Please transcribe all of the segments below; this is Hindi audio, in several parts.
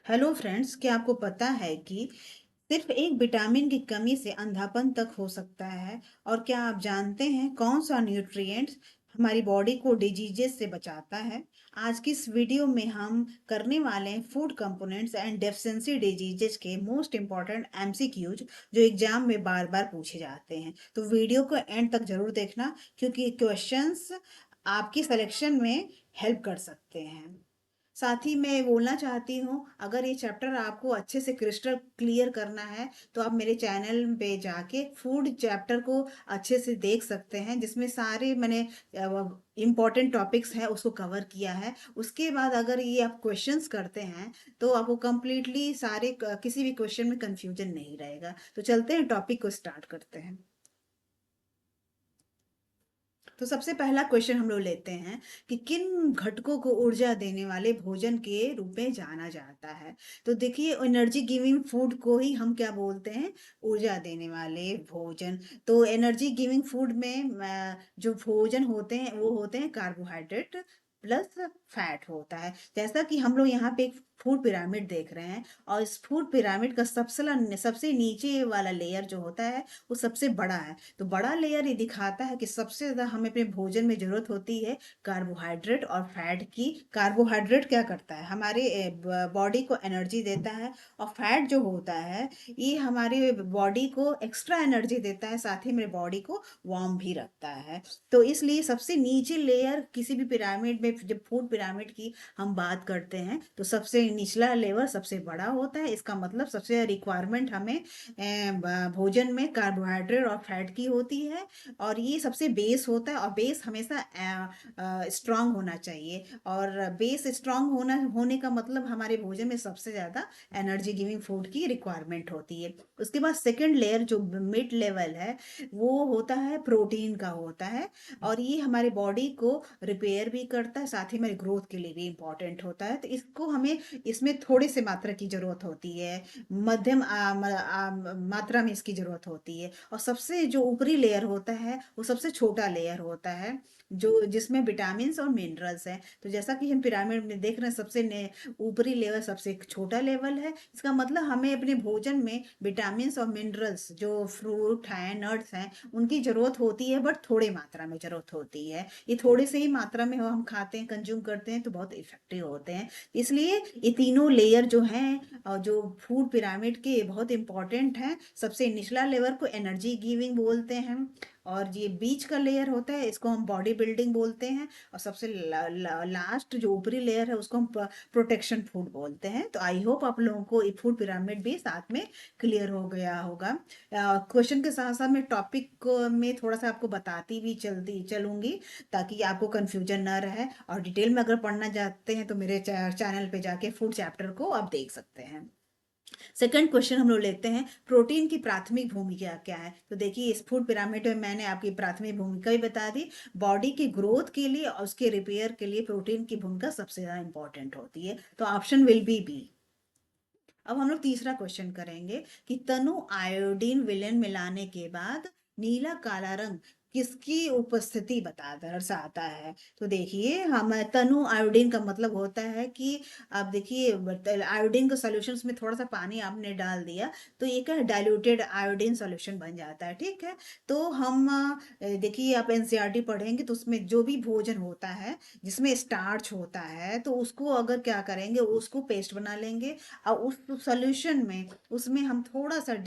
हेलो फ्रेंड्स, क्या आपको पता है कि सिर्फ एक विटामिन की कमी से अंधापन तक हो सकता है? और क्या आप जानते हैं कौन सा न्यूट्रिएंट्स हमारी बॉडी को डिजीजेस से बचाता है? आज की इस वीडियो में हम करने वाले हैं food components and deficiency diseases के मोस्ट इंपॉर्टेंट एमसीक्यूज जो एग्जाम में बार बार पूछे जाते हैं। तो वीडियो को एंड तक जरूर देखना, क्योंकि क्वेश्चंस आपकी सिलेक्शन में हेल्प कर सकते हैं। साथ ही मैं बोलना चाहती हूँ, अगर ये चैप्टर आपको अच्छे से क्रिस्टल क्लियर करना है तो आप मेरे चैनल पे जाके फूड चैप्टर को अच्छे से देख सकते हैं, जिसमें सारे मैंने इम्पॉर्टेंट टॉपिक्स हैं उसको कवर किया है। उसके बाद अगर ये आप क्वेश्चंस करते हैं तो आपको कंप्लीटली सारे किसी भी क्वेश्चन में कंफ्यूजन नहीं रहेगा। तो चलते हैं, टॉपिक को स्टार्ट करते हैं। तो सबसे पहला क्वेश्चन हम लोग लेते हैं कि किन घटकों को ऊर्जा देने वाले भोजन के रूप में जाना जाता है। तो देखिए, एनर्जी गिविंग फूड को ही हम क्या बोलते हैं? ऊर्जा देने वाले भोजन। तो एनर्जी गिविंग फूड में जो भोजन होते हैं वो होते हैं कार्बोहाइड्रेट प्लस फैट होता है। जैसा कि हम लोग यहाँ पे एक फूड पिरामिड देख रहे हैं, और इस फूड पिरामिड का सबसे नीचे वाला लेयर जो होता है वो सबसे बड़ा है। तो बड़ा लेयर ये दिखाता है कि सबसे ज़्यादा हमें अपने भोजन में ज़रूरत होती है कार्बोहाइड्रेट और फैट की। कार्बोहाइड्रेट क्या करता है? हमारे बॉडी को एनर्जी देता है। और फैट जो होता है ये हमारे बॉडी को एक्स्ट्रा एनर्जी देता है, साथ ही मेरे बॉडी को वार्म भी रखता है। तो इसलिए सबसे नीचे लेयर किसी भी पिरामिड में, जब फूड पिरामिड की हम बात करते हैं, तो सबसे निचला लेवर सबसे बड़ा होता है। इसका मतलब सबसे रिक्वायरमेंट हमें भोजन में कार्बोहाइड्रेट और फैट की होती है। और ये सबसे बेस होता है, और बेस हमेशा स्ट्रांग होना चाहिए। और बेस स्ट्रांग होने का मतलब हमारे भोजन में सबसे ज़्यादा एनर्जी गिविंग फूड की रिक्वायरमेंट होती है। उसके बाद सेकंड लेयर जो मिड लेवल है वो होता है प्रोटीन का होता है। और ये हमारे बॉडी को रिपेयर भी करता है, साथ ही हमारी ग्रोथ के लिए भी इम्पोर्टेंट होता है। तो इसको हमें इसमें थोड़ी सी मात्रा की ज़रूरत होती है, मध्यम मात्रा में इसकी ज़रूरत होती है। और सबसे जो ऊपरी लेयर होता है वो सबसे छोटा लेयर होता है, जो जिसमें विटामिन्स और मिनरल्स हैं। तो जैसा कि हम पिरामिड में देख रहे हैं, ऊपरी लेवल सबसे छोटा लेवल है। इसका मतलब हमें अपने भोजन में विटामिन्स और मिनरल्स, जो फ्रूट हैं, नट्स हैं, उनकी ज़रूरत होती है, बट थोड़ी मात्रा में ज़रूरत होती है। ये थोड़े से ही मात्रा में हम खाते हैं, कंज्यूम करते हैं, तो बहुत इफेक्टिव होते हैं। इसलिए ये तीनों लेयर जो हैं और जो फूड पिरामिड के बहुत इंपॉर्टेंट हैं। सबसे निचला लेवर को एनर्जी गिविंग बोलते हैं, और ये बीच का लेयर होता है इसको हम बॉडी बिल्डिंग बोलते हैं, और सबसे लास्ट जो ऊपरी लेयर है उसको हम प्रोटेक्शन फूड बोलते हैं। तो आई होप आप लोगों को ये फूड पिरामिड भी साथ में क्लियर हो गया होगा। क्वेश्चन के साथ साथ मैं टॉपिक में थोड़ा सा आपको बताती भी चलती चलूंगी, ताकि आपको कंफ्यूजन ना रहे। और डिटेल में अगर पढ़ना चाहते हैं तो मेरे चैनल पे जाके फूड चैप्टर को आप देख सकते हैं। सेकंड क्वेश्चन हम लोग लेते हैं, प्रोटीन की प्राथमिक भूमिका क्या है? तो देखिए, इस फूड पिरामिड में मैंने आपकी प्राथमिक भूमिका भी बता दी। बॉडी की ग्रोथ के लिए और उसके रिपेयर के लिए प्रोटीन की भूमिका सबसे ज्यादा इंपॉर्टेंट होती है। तो ऑप्शन विल बी। अब हम लोग तीसरा क्वेश्चन करेंगे कि तनु आयोडीन विलेन मिलाने के बाद नीला काला रंग किसकी उपस्थिति बता दर्शाता है? तो देखिए, हम तनु आयोडीन का मतलब होता है कि आप देखिए, आयोडीन के सॉल्यूशंस में थोड़ा सा पानी आपने डाल दिया तो एक डाइल्यूटेड आयोडीन सॉल्यूशन बन जाता है, ठीक है। तो हम देखिए, आप एनसीईआरटी पढ़ेंगे तो उसमें जो भी भोजन होता है जिसमें स्टार्च होता है, तो उसको अगर क्या करेंगे, उसको पेस्ट बना लेंगे। और उस सॉल्यूशन में उसमें हम थोड़ा सा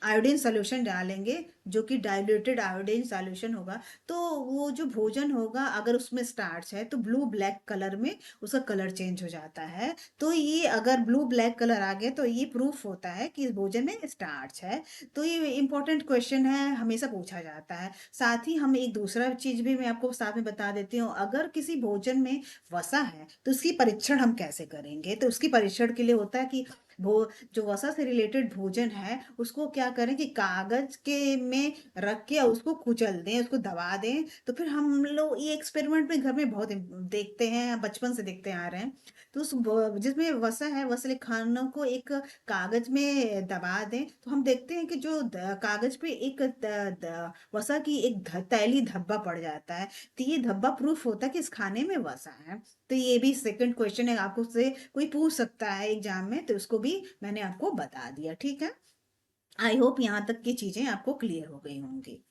आयोडीन सॉल्यूशन डालेंगे, जो कि डाइल्यूटेड आयोडीन सॉल्यूशन होगा। तो वो जो भोजन होगा, अगर उसमें स्टार्च है तो ब्लू ब्लैक कलर में उसका कलर चेंज हो जाता है। तो ये अगर ब्लू ब्लैक कलर आ गया तो ये प्रूफ होता है कि इस भोजन में स्टार्च है। तो ये इंपॉर्टेंट क्वेश्चन है, हमेशा पूछा जाता है। साथ ही हम एक दूसरा चीज भी मैं आपको साथ में बता देती हूँ, अगर किसी भोजन में वसा है तो उसकी परीक्षण हम कैसे करेंगे? तो उसकी परीक्षण के लिए होता है कि जो वसा से रिलेटेड भोजन है उसको क्या करें कि कागज के में रख के उसको कुचल दें, उसको दबा दें। तो फिर हम लोग ये एक्सपेरिमेंट में घर में बहुत देखते हैं, बचपन से देखते आ रहे हैं। तो जिसमें वसा है, वसले खानों को एक कागज में दबा दें, तो हम देखते हैं कि जो कागज पे एक वसा की एक तैली धब्बा पड़ जाता है। तो ये धब्बा प्रूफ होता है कि इस खाने में वसा है। तो ये भी सेकंड क्वेश्चन है, आपको से कोई पूछ सकता है एग्जाम में, तो उसको भी मैंने आपको बता दिया। ठीक है, आई होप यहाँ तक की चीजें आपको क्लियर हो गई होंगी।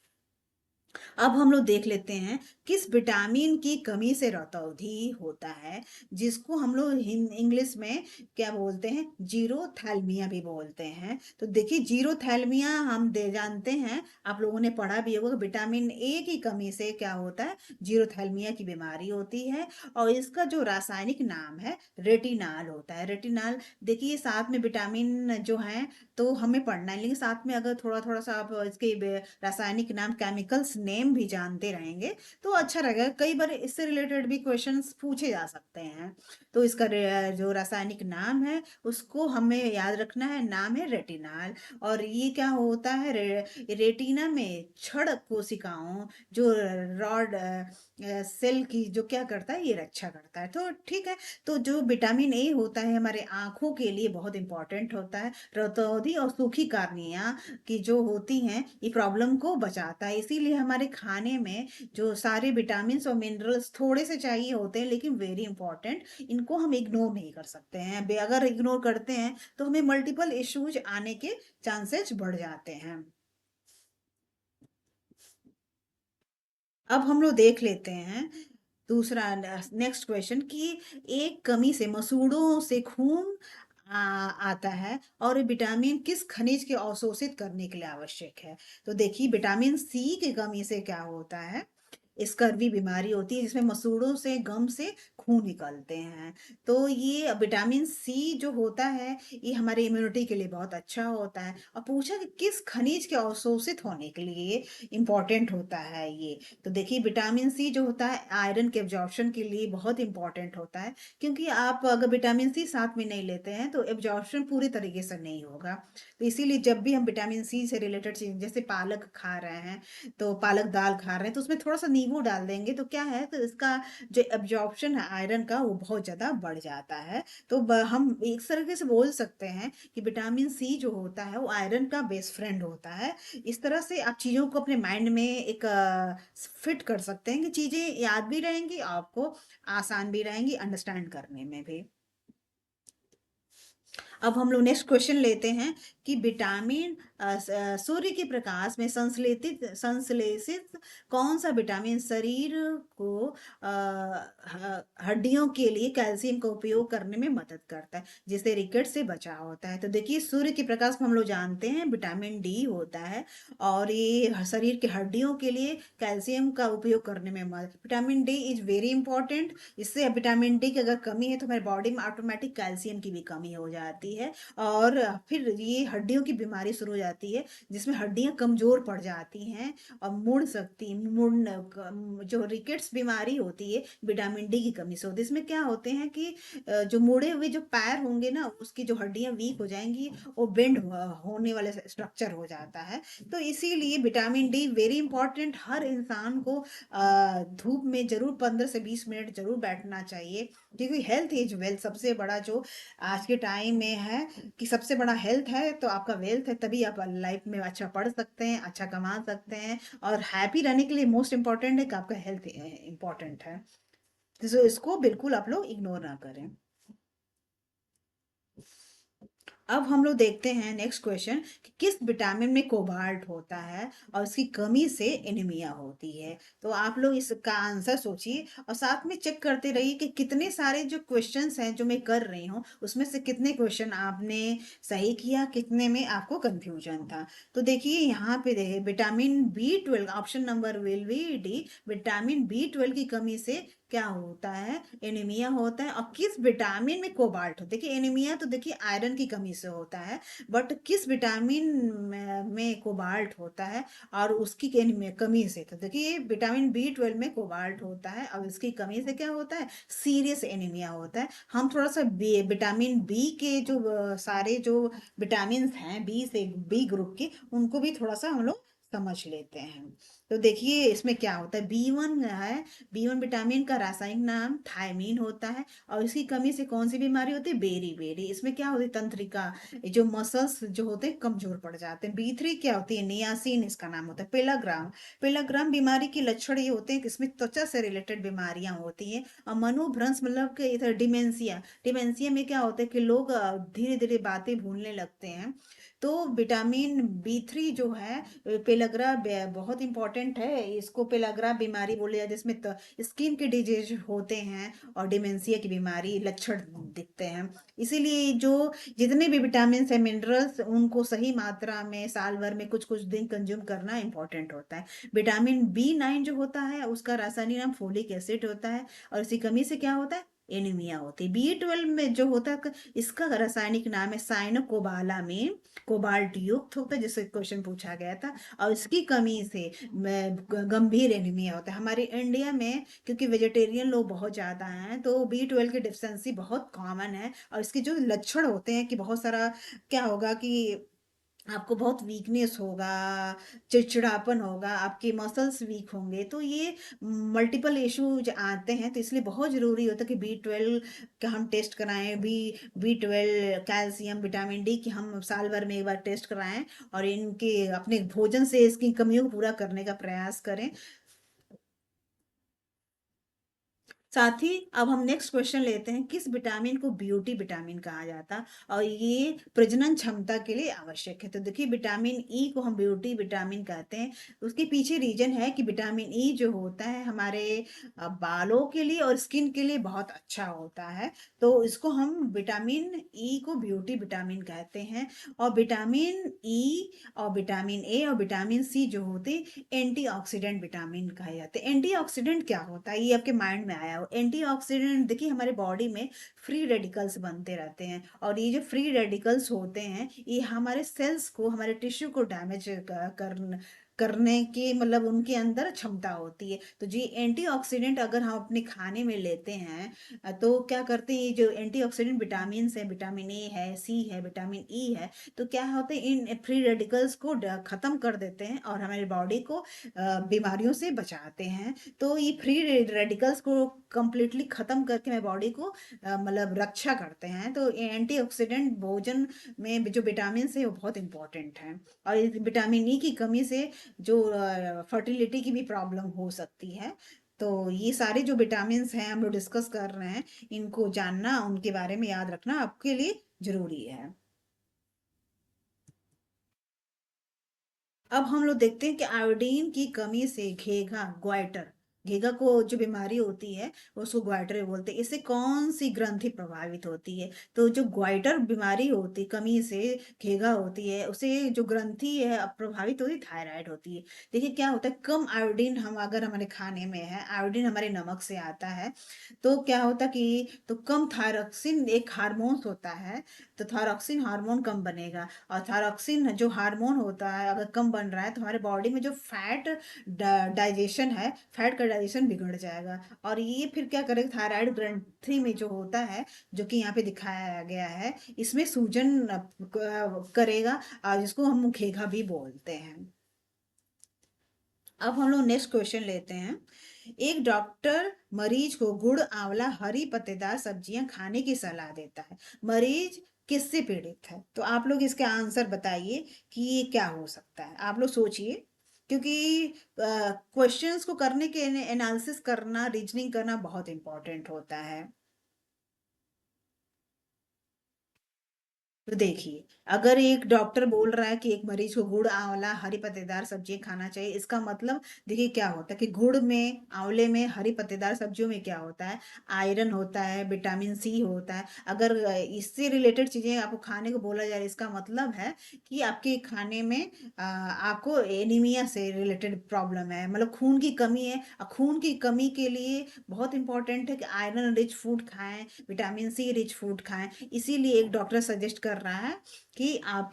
अब हम लोग देख लेते हैं किस विटामिन की कमी से रतौंधी होता है, जिसको हम लोग इंग्लिश में क्या बोलते हैं, जीरोथैल्मिया भी बोलते हैं। तो देखिए जीरोथैल्मिया हम दे जानते हैं, आप लोगों ने पढ़ा भी होगा, विटामिन ए की कमी से क्या होता है, जीरोथैल्मिया की बीमारी होती है। और इसका जो रासायनिक नाम है रेटिनाल होता है। रेटिनाल देखिए साथ में विटामिन जो है तो हमें पढ़ना है, लेकिन साथ में अगर थोड़ा थोड़ा सा आप इसके रासायनिक नाम, केमिकल्स नेम भी जानते रहेंगे तो अच्छा रहेगा। कई बार इससे रिलेटेड भी क्वेश्चंस पूछे जा सकते हैं। तो इसका जो रासायनिक नाम है उसको हमें याद रखना है, नाम है रेटिनाल। और ये क्या होता है, रेटिना में क्षण कोशिकाओं, जो रॉड सेल की जो क्या करता है, ये रक्षा करता है। तो ठीक है, तो जो विटामिन ए होता है हमारे आंखों के लिए बहुत इंपॉर्टेंट होता है। रतौंधी और सूखी कार्निया की जो होती हैं ये प्रॉब्लम को बचाता है। इसीलिए हमारे खाने में जो सारे विटामिन और मिनरल्स थोड़े से चाहिए होते हैं, लेकिन वेरी इंपॉर्टेंट, इनको हम इग्नोर नहीं कर सकते हैं। अगर इग्नोर करते हैं तो हमें मल्टीपल इश्यूज आने के चांसेस बढ़ जाते हैं। अब हम लोग देख लेते हैं दूसरा नेक्स्ट क्वेश्चन कि एक कमी से मसूड़ों से खून आता है और ये विटामिन किस खनिज के अवशोषित करने के लिए आवश्यक है। तो देखिए विटामिन सी की कमी से क्या होता है, स्कर्वी बीमारी होती है जिसमें मसूड़ों से गम से खून निकलते हैं। तो ये विटामिन सी जो होता है ये हमारे इम्यूनिटी के लिए बहुत अच्छा होता है। और पूछा कि किस खनिज के अवशोषित होने के लिए इंपॉर्टेंट होता है ये। तो देखिए विटामिन सी जो होता है आयरन के एब्जॉर्प्शन के लिए बहुत इंपॉर्टेंट होता है, क्योंकि आप अगर विटामिन सी साथ में नहीं लेते हैं तो एब्जॉर्प्शन पूरी तरीके से नहीं होगा। तो इसीलिए जब भी हम विटामिन सी से रिलेटेड चीज जैसे पालक खा रहे हैं, तो पालक दाल खा रहे हैं तो उसमें थोड़ा सा नींबू डाल देंगे तो क्या है, तो इसका जो एब्जॉर्प्शन है आयरन का वो बहुत ज्यादा बढ़ जाता है। तो हम एक तरीके से बोल सकते हैं कि विटामिन सी जो होता है वो आयरन का बेस्ट फ्रेंड होता है। इस तरह से आप चीजों को अपने माइंड में एक फिट कर सकते हैं कि चीजें याद भी रहेंगी, आपको आसान भी रहेंगी अंडरस्टैंड करने में भी। अब हम लोग नेक्स्ट क्वेश्चन लेते हैं कि विटामिन सूर्य के प्रकाश में संश्लेषित कौन सा विटामिन शरीर को हड्डियों के लिए कैल्शियम का उपयोग करने में मदद करता है, जिससे रिकेट से बचाव होता है। तो देखिए सूर्य के प्रकाश में हम लोग जानते हैं विटामिन डी होता है, और ये शरीर के हड्डियों के लिए कैल्शियम का उपयोग करने में मदद। Vitamin D is very important. इससे विटामिन डी की अगर कमी है तो हमारे बॉडी में ऑटोमेटिक कैल्शियम की भी कमी हो जाती है, और फिर ये हड्डियों की बीमारी शुरू हो जाती है जिसमें हड्डियां कमजोर पड़ जाती हैं और मुड़ सकती मुड़ जो रिकेट्स बीमारी होती है विटामिन डी की कमी से होती है। इसमें क्या होते हैं कि जो मुड़े हुए जो पैर होंगे ना उसकी जो हड्डियां वीक हो जाएंगी, वो बेंड होने वाले स्ट्रक्चर हो जाता है। तो इसीलिए विटामिन डी वेरी इंपॉर्टेंट। हर इंसान को धूप में जरूर 15 से 20 मिनट जरूर बैठना चाहिए, क्योंकि हेल्थ इज वेल्थ। सबसे बड़ा जो आज के टाइम में है कि सबसे बड़ा हेल्थ है तो आपका वेल्थ है, तभी आप लाइफ में अच्छा पढ़ सकते हैं, अच्छा कमा सकते हैं। और हैप्पी रहने के लिए मोस्ट इंपॉर्टेंट है कि आपका हेल्थ इंपॉर्टेंट है। तो इसको बिल्कुल आप लोग इग्नोर ना करें। अब हम लोग देखते हैं नेक्स्ट क्वेश्चन कि किस विटामिन में कोबाल्ट होता है और इसकी कमी से एनीमिया होती है। तो आप लोग इसका आंसर सोचिए और साथ में चेक करते रहिए कि कितने सारे जो क्वेश्चंस हैं जो मैं कर रही हूँ उसमें से कितने क्वेश्चन आपने सही किया, कितने में आपको कंफ्यूजन था। तो देखिए यहाँ पे देखिए vitamin B 12, option number will be D, vitamin B 12 की कमी से क्या होता है, एनीमिया होता है। और किस विटामिन में कोबाल्ट होता है, देखिए एनीमिया तो देखिए आयरन की कमी से होता है, बट किस विटामिन में कोबाल्ट होता है और उसकी कमी से, तो देखिए विटामिन B12 में कोबाल्ट होता है और इसकी कमी से क्या होता है, सीरियस एनीमिया होता है। हम थोड़ा सा विटामिन बी के जो सारे जो विटामिन हैं बी ग्रुप के, उनको भी थोड़ा सा हम लोग समझ लेते हैं। तो देखिए इसमें क्या होता है, B1 है, B1 विटामिन का रासायनिक नाम थायमीन होता है। और इसकी कमी से कौन सी बीमारी होती है, बेरी बेरी। इसमें क्या होती है, तंत्रिका, ये जो मसल्स जो होते हैं कमजोर पड़ जाते हैं। B3 क्या होती है, नियासिन इसका नाम होता है। पेलाग्राम, पेलाग्राम बीमारी के लक्षण ये होते हैं कि इसमें त्वचा से रिलेटेड बीमारियां होती हैं। और मनोभ्रंश मतलब कि इधर डिमेंशिया, डिमेंशिया में क्या होता है कि लोग धीरे धीरे बातें भूलने लगते हैं। तो विटामिन B3 जो है, पेलाग्रा बहुत इंपॉर्टेंट है, इसको पेलाग्रा बीमारी बोले जाते हैं, जिसमें स्किन के डिजीज होते हैं और डिमेंशिया की बीमारी लक्षण दिखते हैं। इसीलिए जो जितने भी विटामिन है, मिनरल्स, उनको सही मात्रा में साल भर में कुछ कुछ दिन कंज्यूम करना इंपॉर्टेंट होता है। विटामिन B9 जो होता है उसका रासायनिक नाम फोलिक एसिड होता है। और इसी कमी से क्या होता है, एनीमिया होती है। B12 में जो होता है इसका रासायनिक नाम है साइनोकोबालामिन, कोबाल्ट युक्त होता है, जिससे क्वेश्चन पूछा गया था। और इसकी कमी से गंभीर एनीमिया होता है हमारे इंडिया में, क्योंकि वेजिटेरियन लोग बहुत ज़्यादा हैं, तो B12 की डिफिशेंसी बहुत कॉमन है। और इसके जो लक्षण होते हैं कि बहुत सारा क्या होगा कि आपको बहुत वीकनेस होगा, चिड़चिड़ापन होगा, आपके मसल्स वीक होंगे। तो ये मल्टीपल इश्यूज आते हैं, तो इसलिए बहुत ज़रूरी होता है कि B12 का हम टेस्ट कराएं। B12, कैल्शियम, विटामिन डी की हम साल भर में एक बार टेस्ट कराएं। और इनके अपने भोजन से इसकी कमियों को पूरा करने का प्रयास करें। साथ ही अब हम नेक्स्ट क्वेश्चन लेते हैं, किस विटामिन को ब्यूटी विटामिन कहा जाता है और ये प्रजनन क्षमता के लिए आवश्यक है। तो देखिए विटामिन ई को हम ब्यूटी विटामिन कहते हैं। उसके पीछे रीजन है कि विटामिन ई जो होता है हमारे बालों के लिए और स्किन के लिए बहुत अच्छा होता है। तो इसको हम विटामिन ई को ब्यूटी विटामिन कहते हैं। और विटामिन ई और विटामिन ए और विटामिन सी जो होते एंटीऑक्सीडेंट विटामिन कहे जाते हैं। एंटीऑक्सीडेंट क्या होता है, ये आपके माइंड में आया हो। एंटीऑक्सीडेंट देखिए हमारे बॉडी में फ्री रेडिकल्स बनते रहते हैं, और ये जो फ्री रेडिकल्स होते हैं ये हमारे सेल्स को, हमारे टिश्यू को डैमेज करने की मतलब उनके अंदर क्षमता होती है। तो जी एंटीऑक्सीडेंट अगर हम अपने खाने में लेते हैं, तो क्या करते हैं, ये जो एंटीऑक्सीडेंट विटामिन है, विटामिन ए है, सी है, विटामिन ई है, तो क्या होते हैं इन फ्री रेडिकल्स को खत्म कर देते हैं और हमारे बॉडी को बीमारियों से बचाते हैं। तो ये फ्री रेडिकल्स को कंप्लीटली खत्म करके हमारे बॉडी को मतलब रक्षा करते हैं। तो एंटीऑक्सीडेंट भोजन में जो विटामिन है वो बहुत इंपॉर्टेंट है। और इस विटामिन ई की कमी से जो फर्टिलिटी की भी प्रॉब्लम हो सकती है। तो ये सारे जो विटामिन हैं हम लोग डिस्कस कर रहे हैं, इनको जानना, उनके बारे में याद रखना आपके लिए जरूरी है। अब हम लोग देखते हैं कि आयोडीन की कमी से घेघा, ग्वाइटर, घेघा को जो बीमारी होती है उसको ग्वाइटर बोलते हैं। इससे कौन सी ग्रंथि प्रभावित होती है, तो जो ग्वाइटर बीमारी होती कमी से घेघा होती है, उसे जो ग्रंथि है प्रभावित होती, थायराइड होती है। देखिए क्या होता है, कम आयोडीन हम अगर हमारे खाने में है, आयोडीन हमारे नमक से आता है, तो क्या होता कि तो कम थायरॉक्सिन एक हार्मोन होता है, तो थायरॉक्सिन हार्मोन कम बनेगा। और थायरॉक्सिन जो हार्मोन होता है अगर कम बन रहा है तो हमारे बॉडी में जो फैट डाइजेशन है, फैट का डाइजेशन बिगड़ जाएगा। और ये फिर क्या करेगा, थायराइड ग्रंथि में जो होता है, जो कि यहाँ पे दिखाया गया है, इसमें सूजन करेगा, और जिसको हम मुखेगा भी बोलते हैं। अब हम लोग नेक्स्ट क्वेश्चन लेते हैं। एक डॉक्टर मरीज को गुड़, आंवला, हरी पत्तेदार सब्जियां खाने की सलाह देता है। मरीज किससे पीड़ित है, तो आप लोग इसका आंसर बताइए कि ये क्या हो सकता है। आप लोग सोचिए, क्योंकि क्वेश्चंस को करने के एनालिसिस करना, रीजनिंग करना बहुत इंपॉर्टेंट होता है। तो देखिए, अगर एक डॉक्टर बोल रहा है कि एक मरीज को गुड़, आंवला, हरी पत्तेदार सब्जियाँ खाना चाहिए, इसका मतलब देखिए क्या होता है कि गुड़ में, आंवले में, हरी पत्तेदार सब्जियों में क्या होता है, आयरन होता है, विटामिन सी होता है। अगर इससे रिलेटेड चीज़ें आपको खाने को बोला जाए, इसका मतलब है कि आपके खाने में आपको एनीमिया से रिलेटेड प्रॉब्लम है, मतलब खून की कमी है। खून की कमी के लिए बहुत इंपॉर्टेंट है कि आयरन रिच फूड खाएँ, विटामिन सी रिच फूड खाएँ। इसीलिए एक डॉक्टर सजेस्ट कर रहा है कि आप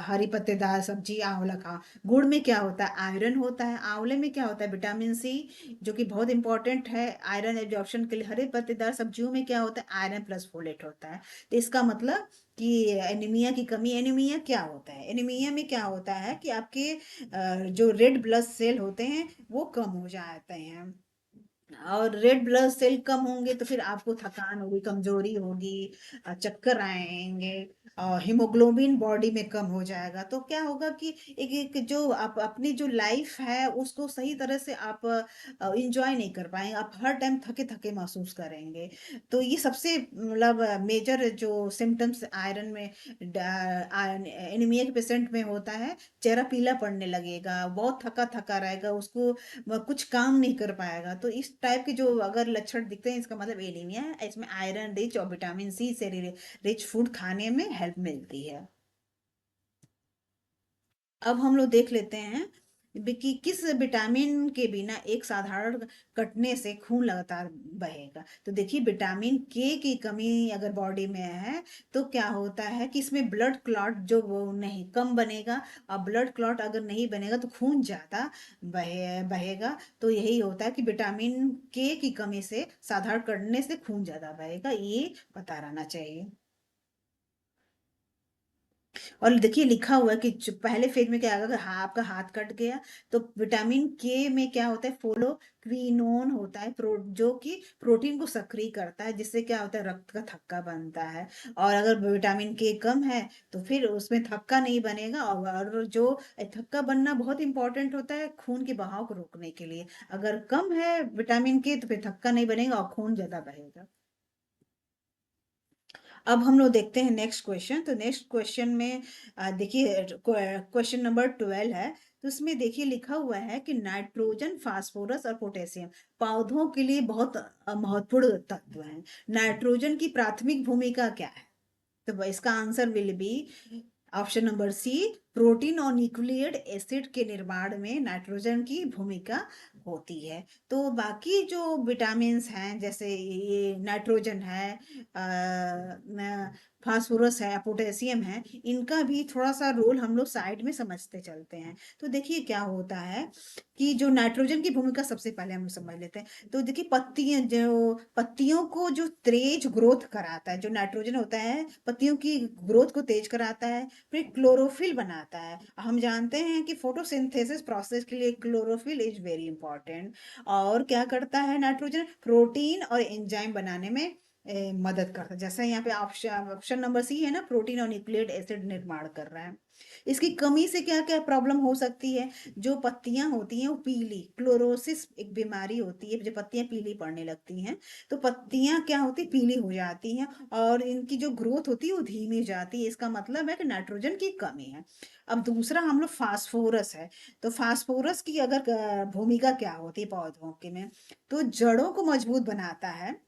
हरी पत्तेदार सब्जी आंवला खाओ। गुड़ में क्या होता है, आयरन होता है। आंवले में क्या होता है, विटामिन सी, जो कि बहुत इंपॉर्टेंट है आयरन एब्जॉर्प्शन के लिए। हरे पत्तेदार सब्जियों में क्या होता है, आयरन प्लस फोलेट होता है। तो इसका मतलब कि एनीमिया की कमी, एनीमिया क्या होता है, एनीमिया में क्या होता है कि आपके जो रेड ब्लड सेल होते हैं वो कम हो जाते हैं। और रेड ब्लड सेल कम होंगे तो फिर आपको थकान होगी, कमजोरी होगी, चक्कर आएंगे, और हीमोग्लोबिन बॉडी में कम हो जाएगा। तो क्या होगा कि एक एक जो आप अपनी जो लाइफ है उसको सही तरह से आप इंजॉय नहीं कर पाएंगे, आप हर टाइम थके थके महसूस करेंगे। तो ये सबसे मतलब मेजर जो सिम्टम्स आयरन में, एनीमिया के पेशेंट में होता है। चेहरा पीला पड़ने लगेगा, बहुत थका थका रहेगा, उसको वह कुछ काम नहीं कर पाएगा। तो इस टाइप के जो अगर लक्षण दिखते हैं, इसका मतलब एनीमिया है। इसमें आयरन रिच और विटामिन सी से रिच फूड खाने में हेल्प मिलती है। अब हम लोग देख लेते हैं कि किस विटामिन के बिना एक साधारण कटने से खून लगातार बहेगा। तो देखिए, विटामिन के की कमी अगर बॉडी में है तो क्या होता है कि इसमें ब्लड क्लॉट जो वो नहीं कम बनेगा, और ब्लड क्लॉट अगर नहीं बनेगा तो खून ज्यादा बहेगा। तो यही होता है कि विटामिन के की कमी से साधारण कटने से खून ज्यादा बहेगा, ये पता रहना चाहिए। और देखिए लिखा हुआ है कि पहले फेज में क्या आएगा, हाँ आपका हाथ कट गया तो विटामिन के में क्या होता है, फोलो क्विनोन होता है, जो कि प्रोटीन को सक्रिय करता है, जिससे क्या होता है, रक्त का थक्का बनता है। और अगर विटामिन के कम है तो फिर उसमें थक्का नहीं बनेगा। और जो थक्का बनना बहुत इंपॉर्टेंट होता है खून के बहाव को रोकने के लिए। अगर कम है विटामिन के तो फिर थक्का नहीं बनेगा और खून ज्यादा बहेगा। अब हम लोग देखते हैं नेक्स्ट क्वेश्चन। तो नेक्स्ट क्वेश्चन में देखिए क्वेश्चन नंबर 12 है। तो उसमें देखिए लिखा हुआ है कि नाइट्रोजन, फास्फोरस और पोटेशियम पौधों के लिए बहुत महत्वपूर्ण तत्व हैं। नाइट्रोजन की प्राथमिक भूमिका क्या है? तो इसका answer will be option number C, protein और न्यूक्लियड एसिड के निर्माण में नाइट्रोजन की भूमिका होती है। तो बाकी जो विटामिन्स हैं, जैसे ये नाइट्रोजन है, फास्फोरस है, पोटेशियम है, इनका भी थोड़ा सा रोल हम लोग साइड में समझते चलते हैं। तो देखिए क्या होता है कि जो नाइट्रोजन की भूमिका सबसे पहले हम समझ लेते हैं। तो देखिए पत्तियों को जो तेज ग्रोथ कराता है, जो नाइट्रोजन होता है पत्तियों की ग्रोथ को तेज कराता है। फिर क्लोरोफिल बनाता है। हम जानते हैं कि फोटोसिंथेसिस प्रोसेस के लिए क्लोरोफिल इज वेरी इंपॉर्टेंट। और क्या करता है नाइट्रोजन, प्रोटीन और एंजाइम बनाने में मदद करता है। जैसे यहाँ पे ऑप्शन ऑप्शन नंबर सी है ना, प्रोटीन और न्यूक्लियड एसिड निर्माण कर रहा है। इसकी कमी से क्या क्या प्रॉब्लम हो सकती है, जो पत्तियां होती हैं वो पीली, क्लोरोसिस एक बीमारी होती है, जो पत्तियां पीली पड़ने लगती हैं। तो पत्तियां क्या होती, पीली हो जाती हैं, और इनकी जो ग्रोथ होती है वो धीमी हो जाती है। इसका मतलब है कि नाइट्रोजन की कमी है। अब दूसरा हम लोग फास्फोरस है। तो फास्फोरस की अगर भूमिका क्या होती है पौधों के में, तो जड़ों को मजबूत बनाता है,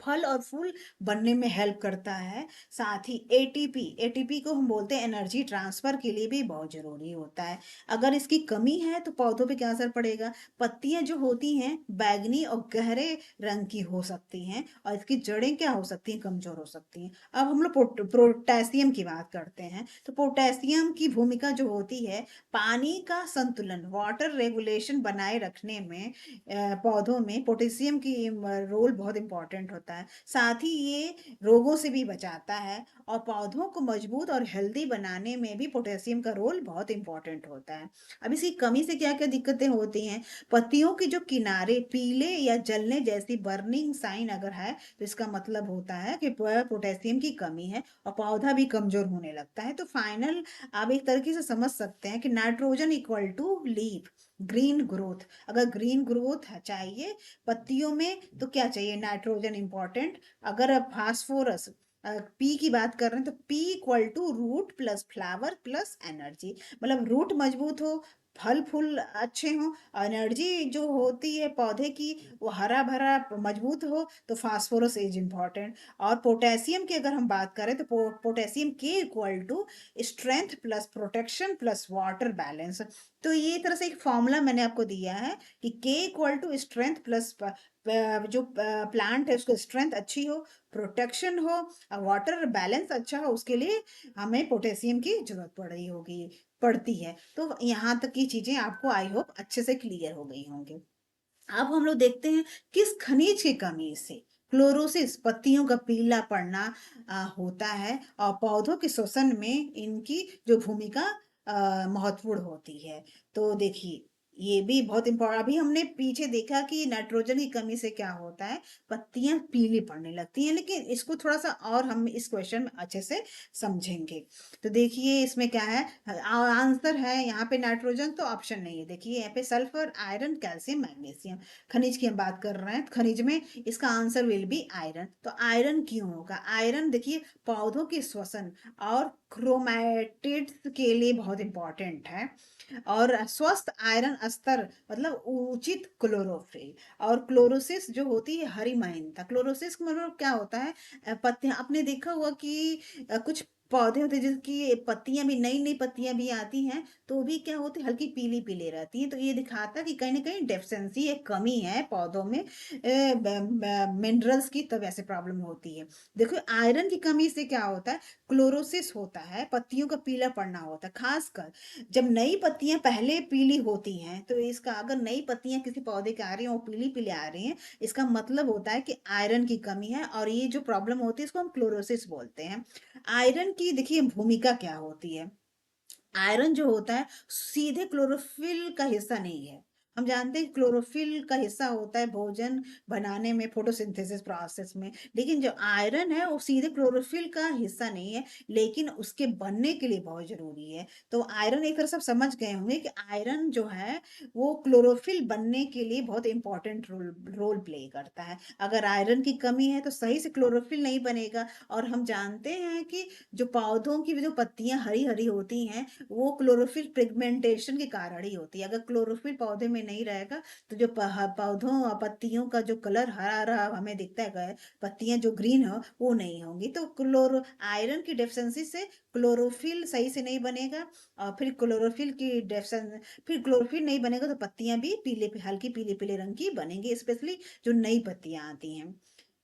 फल और फूल बनने में हेल्प करता है। साथ ही एटीपी, एटीपी को हम बोलते हैं एनर्जी ट्रांसफर के लिए भी बहुत जरूरी होता है। अगर इसकी कमी है तो पौधों पे क्या असर पड़ेगा, पत्तियां जो होती हैं बैगनी और गहरे रंग की हो सकती हैं, और इसकी जड़ें क्या हो सकती हैं, कमजोर हो सकती हैं। अब हम लोग पोटेशियम की बात करते हैं। तो पोटेशियम की भूमिका जो होती है, पानी का संतुलन, वाटर रेगुलेशन बनाए रखने में पौधों में पोटेशियम की रोल बहुत इंपॉर्टेंट होता है। साथ ही ये रोगों से भी बचाता है, और पौधों को मजबूत और हेल्दी बनाने में भी पोटेशियम का रोल बहुत इंपॉर्टेंट होता है। अब इसकी कमी से क्या क्या दिक्कतें होती हैं, पत्तियों के जो किनारे पीले या जलने जैसी बर्निंग साइन अगर है तो इसका मतलब होता है कि पोटेशियम की कमी है, और पौधा भी कमजोर होने लगता है। तो फाइनल आप एक तरीके से समझ सकते हैं कि nitrogen equal to leaf green growth. अगर ग्रीन ग्रोथ है चाहिए पत्तियों में तो क्या चाहिए, नाइट्रोजन इंपॉर्टेंट। अगर फास्फोरस पी की बात कर रहे हैं तो P equal to root plus flower plus energy. मतलब रूट मजबूत हो, फल फूल अच्छे हों, एनर्जी जो होती है पौधे की वो हरा भरा मजबूत हो, तो फास्फोरस इज इम्पॉर्टेंट। और पोटेशियम की अगर हम बात करें तो पोटेशियम के equal to strength plus protection plus water balance. तो ये तरह से एक फॉर्मूला मैंने आपको दिया है कि के इक्वल टू स्ट्रेंथ प्लस जो प्लांट है उसको स्ट्रेंथ अच्छी हो, प्रोटेक्शन हो, वाटर बैलेंस अच्छा हो, उसके लिए हमें पोटेशियम की जरूरत पड़ती है। तो यहाँ तक की चीजें आपको आई होप अच्छे से क्लियर हो गई होंगी। अब हम लोग देखते हैं किस खनिज की कमी से क्लोरोसिस पत्तियों का पीला पड़ना होता है, और पौधों के श्वसन में इनकी जो भूमिका महत्वपूर्ण होती है। तो देखिए ये भी बहुत इम्पोर्टेंट। अभी हमने पीछे देखा कि नाइट्रोजन की कमी से क्या होता है, पत्तियां पीली पड़ने लगती हैं, लेकिन इसको थोड़ा सा और हम इस क्वेश्चन में अच्छे से समझेंगे। तो देखिए इसमें क्या है, आंसर है यहाँ पे नाइट्रोजन, तो ऑप्शन नहीं है। देखिए यहाँ पे सल्फर, आयरन, कैल्शियम, मैग्नीशियम, खनिज की हम बात कर रहे हैं, खनिज में इसका आंसर विल बी आयरन। तो आयरन क्यों होगा, आयरन देखिए पौधों के श्वसन और क्रोमैटिड्स के लिए बहुत इंपॉर्टेंट है। और स्वस्थ आयरन स्तर मतलब उचित क्लोरोफिल, और क्लोरोसिस जो होती है हरी माइनता। क्लोरोसिस मतलब क्या होता है, पत्तियां आपने देखा हुआ कि कुछ पौधे होते हैं जिसकी पत्तियां भी नई नई पत्तियां भी आती हैं, तो भी क्या होती है हल्की पीली पीली रहती है। तो ये दिखाता है कि कहीं ना कहीं डेफिशिएंसी एक कमी है पौधों में मिनरल्स की, तब ऐसे प्रॉब्लम होती है। देखो आयरन की कमी से क्या होता है, क्लोरोसिस होता है, पत्तियों का पीला पड़ना होता है। खासकर जब नई पत्तियां पहले पीली होती हैं, तो इसका अगर नई पत्तियां किसी पौधे के आ रही हैं वो पीली पीली आ रही हैं, इसका मतलब होता है कि आयरन की कमी है, और ये जो प्रॉब्लम होती है इसको हम क्लोरोसिस बोलते हैं। आयरन की देखिए भूमिका क्या होती है। आयरन जो होता है सीधे क्लोरोफिल का हिस्सा नहीं है। हम जानते हैं क्लोरोफिल का हिस्सा होता है भोजन बनाने में, फोटोसिंथेसिस प्रोसेस में, लेकिन जो आयरन है वो सीधे क्लोरोफिल का हिस्सा नहीं है, लेकिन उसके बनने के लिए बहुत जरूरी है। तो आयरन एक तरह से आप समझ गए होंगे कि आयरन जो है वो क्लोरोफिल बनने के लिए बहुत इंपॉर्टेंट रोल रोल प्ले करता है। अगर आयरन की कमी है तो सही से क्लोरोफिल नहीं बनेगा। और हम जानते हैं कि जो पौधों की जो पत्तियां हरी हरी होती हैं वो क्लोरोफिल पिगमेंटेशन के कारण ही होती है। अगर क्लोरोफिल पौधे में नहीं रहेगा तो जो पौधों और पत्तियों का जो कलर हरा हरा हमें दिखता है, पत्तियां जो ग्रीन हो वो नहीं होंगी। तो क्लोरो आयरन की डेफिशिएंसी से क्लोरोफिल सही से नहीं बनेगा, और फिर क्लोरोफिल की डेफिशिएंसी, फिर क्लोरोफिल नहीं बनेगा तो पत्तियां भी पीले हल्की पीले पीले रंग की बनेंगी, स्पेशली जो नई पत्तियां आती हैं।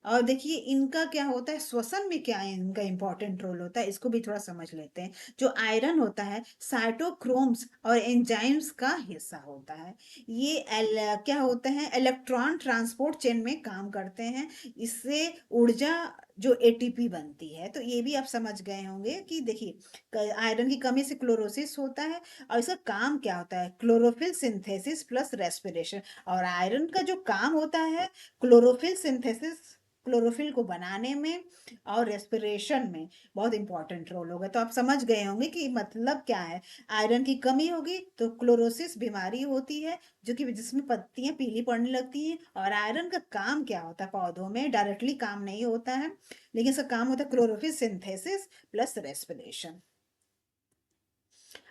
और देखिए इनका क्या होता है, श्वसन में क्या है इनका इंपॉर्टेंट रोल होता है, इसको भी थोड़ा समझ लेते हैं। जो आयरन होता है साइटोक्रोम्स और एंजाइम्स का हिस्सा होता है। ये क्या होते हैं, इलेक्ट्रॉन ट्रांसपोर्ट चेन में काम करते हैं। इससे ऊर्जा जो एटीपी बनती है। तो ये भी आप समझ गए होंगे कि देखिए आयरन की कमी से क्लोरोसिस होता है, और इसका काम क्या होता है, क्लोरोफिल सिंथेसिस प्लस रेस्पिरेशन। और आयरन का जो काम होता है क्लोरोफिल सिंथेसिस, क्लोरोफिल को बनाने में और रेस्पिरेशन में बहुत इंपॉर्टेंट रोल होगा। तो आप समझ गए होंगे कि मतलब क्या है, आयरन की कमी होगी तो क्लोरोसिस बीमारी होती है, जो कि जिसमें पत्तियां पीली पड़ने लगती हैं। और आयरन का काम क्या होता है, पौधों में डायरेक्टली काम नहीं होता है, लेकिन इसका काम होता है क्लोरोफिल सिंथेसिस प्लस रेस्पिरेशन।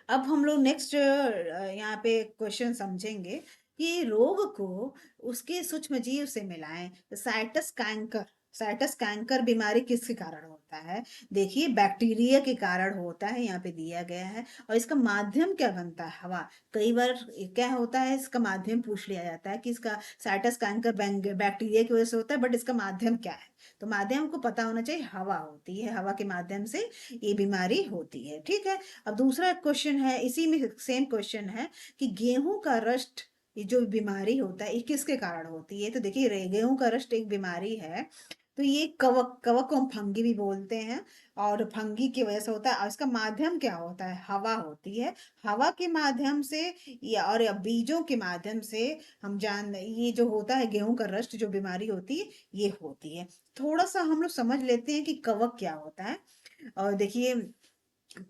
अब हम लोग नेक्स्ट यहाँ पे क्वेश्चन समझेंगे कि रोग को उसके सूक्ष्म जीव से मिलाएं। साइटस कैंकर, साइटस कैंकर बीमारी किसके कारण होता है, देखिए बैक्टीरिया के कारण होता है, यहाँ पे दिया गया है। और इसका माध्यम क्या बनता है, हवा। कई बार क्या होता है इसका माध्यम पूछ लिया जाता है कि इसका साइटस कैंकर बैक्टीरिया की वजह से होता है, बट इसका माध्यम क्या है। तो माध्यम को पता होना चाहिए, हवा होती है, हवा के माध्यम से ये बीमारी होती है। ठीक है। अब दूसरा क्वेश्चन है, इसी में सेम क्वेश्चन है कि गेहूं का रस्ट, ये जो बीमारी होता है ये किसके कारण होती है। तो देखिए गेहूं का रस्ट एक बीमारी है। तो ये कवक, कवक को हम फंगी भी बोलते हैं, और फंगी की वजह से होता है। और इसका माध्यम क्या होता है, हवा होती है। हवा के माध्यम से या और या बीजों के माध्यम से हम जान, ये जो होता है गेहूं का रस्ट जो बीमारी होती है ये होती है। थोड़ा सा हम लोग समझ लेते हैं कि कवक क्या होता है। और देखिए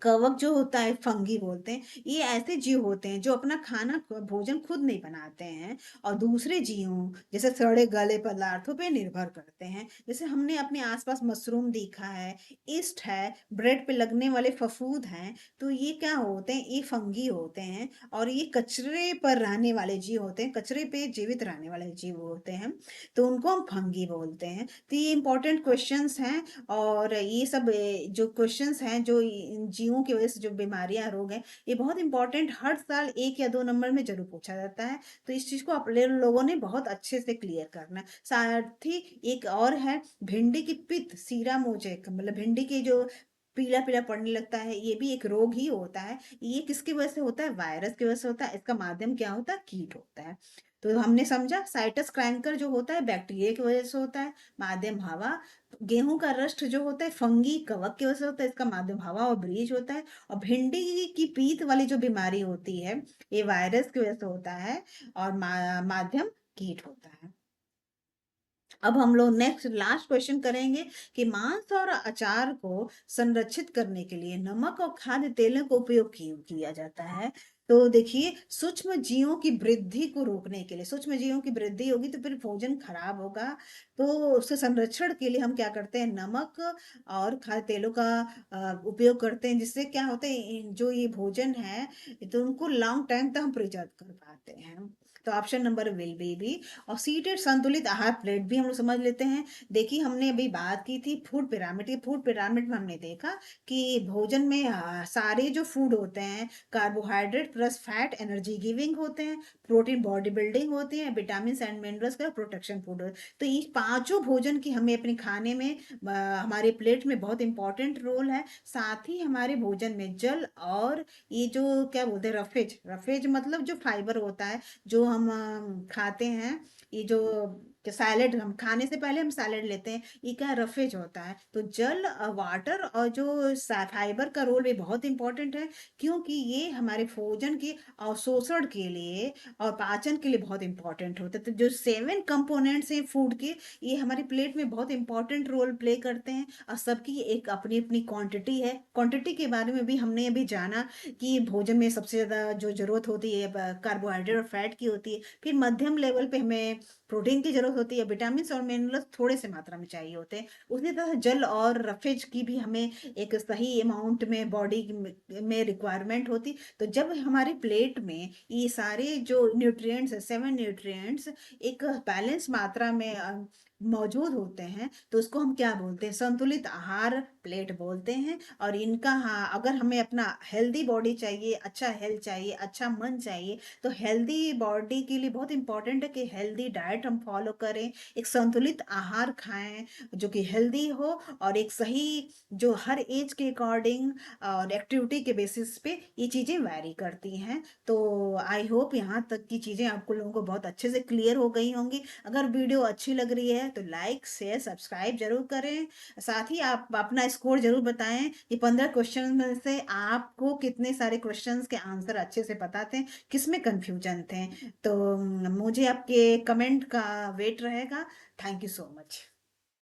कवक जो होता है फंगी बोलते हैं, ये ऐसे जीव होते हैं जो अपना खाना भोजन खुद नहीं बनाते हैं और दूसरे जीवों जैसे सड़े गले पदार्थों पे निर्भर करते हैं। जैसे हमने अपने आसपास मशरूम देखा है, ईस्ट है, ब्रेड पे लगने वाले फफूद हैं, तो ये क्या होते हैं, ये फंगी होते हैं और ये कचरे पर रहने वाले जीव होते हैं, कचरे पे जीवित रहने वाले जीव होते हैं, तो उनको हम फंगी बोलते हैं। तो ये इंपॉर्टेंट क्वेश्चंस हैं और ये सब जो क्वेश्चंस हैं जो इन जीवों की वजह से जो बीमारियां रोग हैं, ये बहुत इंपॉर्टेंट हर साल 1 या 2 नंबर में जरूर पूछा जाता है। तो इस चीज को अपने लोगों ने बहुत अच्छे से क्लियर करना है। साथ ही एक और है भिंडी की पित्त सीरा मोजेक, मतलब भिंडी की जो पीला पीला पड़ने लगता है, ये भी एक रोग ही होता है। ये किसकी वजह से होता है, वायरस की वजह से होता है। इसका माध्यम क्या होता है, कीट होता है। तो हमने समझा साइटस क्रैंकर जो होता है बैक्टीरिया की वजह से होता है, माध्यम हवा। गेहूं का रस्ट जो होता है फंगी कवक की वजह से होता है, इसका माध्यम हवा और ब्रीज होता है। और भिंडी की पीत वाली जो बीमारी होती है, ये वायरस की वजह से होता है और माध्यम कीट होता है। अब हम लोग नेक्स्ट लास्ट क्वेश्चन करेंगे कि मांस और अचार को संरक्षित करने के लिए नमक और खाद्य तेलों का उपयोग क्यों किया जाता है। तो देखिए सूक्ष्म जीवों की वृद्धि को रोकने के लिए, सूक्ष्म जीवों की वृद्धि होगी तो फिर भोजन खराब होगा। तो उसके संरक्षण के लिए हम क्या करते हैं, नमक और खाद्य तेलों का उपयोग करते हैं, जिससे क्या होता है जो ये भोजन है तो उनको लॉन्ग टाइम तक हम प्रिजर्व कर पाते हैं। तो ऑप्शन नंबर विल बी। और सीटेड संतुलित आहार प्लेट भी हम लोग समझ लेते हैं। देखिए हमने अभी बात की थी फूड पिरामिड की, फूड पिरामिड में हमने देखा कि भोजन में सारे जो फूड होते हैं carbohydrate plus fat energy giving होते हैं, प्रोटीन बॉडी बिल्डिंग होती है, विटामिन एंड मिनरल्स का प्रोटेक्शन फूड होता है। तो ये पांचों भोजन की हमें अपने खाने में हमारे प्लेट में बहुत इंपॉर्टेंट रोल है। साथ ही हमारे भोजन में जल और ये जो क्या बोलते हैं रफेज, रफेज मतलब जो फाइबर होता है जो हम खाते हैं, ये जो सैलेड हम खाने से पहले हम सैलेड लेते हैं, ये क्या रफेज होता है। तो जल वाटर और जो फाइबर का रोल भी बहुत इंपॉर्टेंट है, क्योंकि ये हमारे भोजन के अवशोषण के लिए और पाचन के लिए बहुत इंपॉर्टेंट होता है। तो जो 7 कंपोनेंट्स हैं फूड के, ये हमारी प्लेट में बहुत इंपॉर्टेंट रोल प्ले करते हैं और सबकी एक अपनी अपनी क्वांटिटी है। क्वांटिटी के बारे में भी हमने अभी जाना कि भोजन में सबसे ज़्यादा जो ज़रूरत होती है कार्बोहाइड्रेट और फैट की होती है, फिर मध्यम लेवल पे हमें प्रोटीन की ज़रूरत होती है, विटामिन और मिनरल्स थोड़े से मात्रा में चाहिए होते हैं। उसी तरह जल और रफेज की भी हमें एक सही अमाउंट में बॉडी में रिक्वायरमेंट होती। तो जब हमारी प्लेट में ये सारे जो न्यूट्रिएंट्स है 7 न्यूट्रिएंट्स एक बैलेंस मात्रा में मौजूद होते हैं, तो उसको हम क्या बोलते हैं, संतुलित आहार प्लेट बोलते हैं। और इनका हाँ अगर हमें अपना हेल्दी बॉडी चाहिए, अच्छा हेल्थ चाहिए, अच्छा मन चाहिए, तो हेल्दी बॉडी के लिए बहुत इंपॉर्टेंट है कि हेल्दी डाइट हम फॉलो करें, एक संतुलित आहार खाएं जो कि हेल्दी हो और एक सही जो हर एज के अकॉर्डिंग और एक्टिविटी के बेसिस पे ये चीज़ें वैरी करती हैं। तो आई होप यहाँ तक की चीज़ें आपको लोगों को बहुत अच्छे से क्लियर हो गई होंगी। अगर वीडियो अच्छी लग रही है तो लाइक शेयर सब्सक्राइब जरूर करें। साथ ही आप अपना स्कोर जरूर बताएं कि 15 क्वेश्चन में से आपको कितने सारे क्वेश्चंस के आंसर अच्छे से पता थे, किसमें कंफ्यूजन थे। तो मुझे आपके कमेंट का वेट रहेगा। Thank you so much.